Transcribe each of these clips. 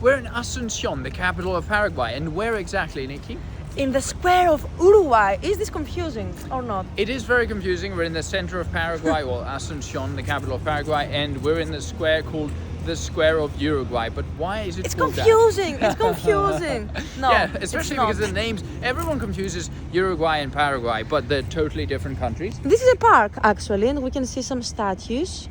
We're in Asunción, the capital of Paraguay, and where exactly, Nikki? In the square of Uruguay. Is this confusing or not? It is very confusing. We're in the center of Paraguay, well, Asunción, the capital of Paraguay, and we're in the square called the Square of Uruguay. But why is it It's called confusing. It's confusing. No, yeah, especially it's because not. the names, everyone confuses Uruguay and Paraguay, but they're totally different countries. This is a park actually, and we can see some statues,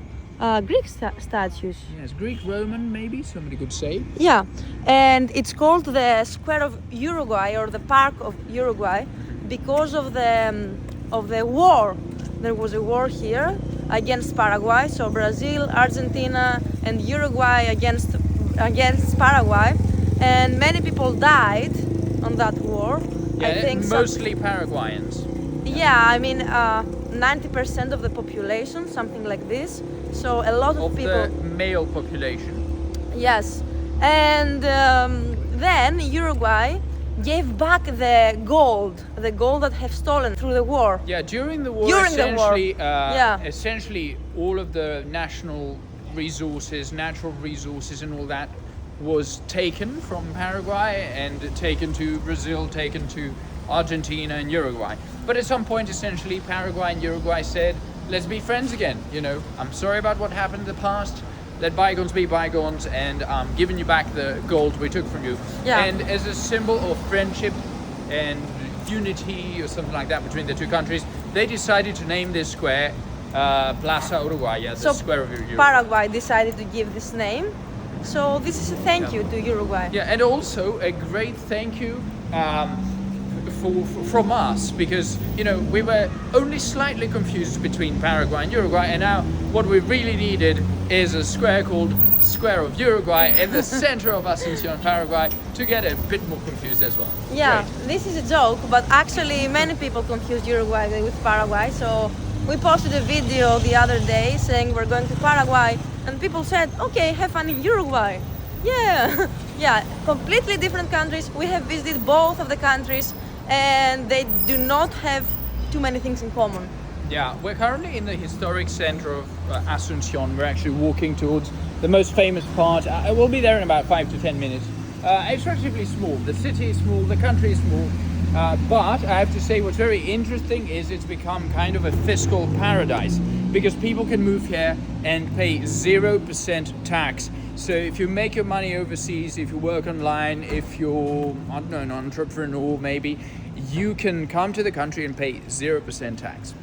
Greek statues. Yes, Greek, Roman, maybe somebody could say. Yeah, and it's called the Square of Uruguay or the Park of Uruguay because of the war. There was a war here against Paraguay, so Brazil, Argentina, and Uruguay against Paraguay, and many people died on that war. Yeah, I think mostly Paraguayans. Yeah, I mean 90% of the population, something like this. So a lot of people. The male population. Yes, and then Uruguay gave back the gold that have stolen through the war. Yeah, during the war, essentially all of the national resources, natural resources and all that was taken from Paraguay and taken to Brazil, taken to Argentina and Uruguay. But at some point, essentially, Paraguay and Uruguay said, let's be friends again. You know, I'm sorry about what happened in the past. Let bygones be bygones, and I'm giving you back the gold we took from you. Yeah. And as a symbol of friendship and unity or something like that between the two countries, they decided to name this square Plaza Uruguaya, the Square of Uruguay. Paraguay decided to give this name. So this is a thank you to Uruguay. Yeah, and also a great thank you from us, because you know we were only slightly confused between Paraguay and Uruguay, and now what we really needed is a square called Square of Uruguay in the center of Asunción, Paraguay, to get a bit more confused as well. Yeah, Great. this is a joke, but actually many people confuse Uruguay with Paraguay. So we posted a video the other day saying we're going to Paraguay, and people said, okay, have fun in Uruguay. Yeah, yeah, completely different countries. We have visited both of the countries, and they do not have too many things in common. Yeah, we're currently in the historic center of Asunción. We're actually walking towards the most famous part. We'll be there in about 5 to 10 minutes. It's relatively small. The city is small, the country is small. But I have to say what's very interesting is it's become kind of a fiscal paradise, because people can move here and pay 0% tax. So if you make your money overseas, if you work online, if you're, I don't know, an entrepreneur maybe, you can come to the country and pay 0% tax.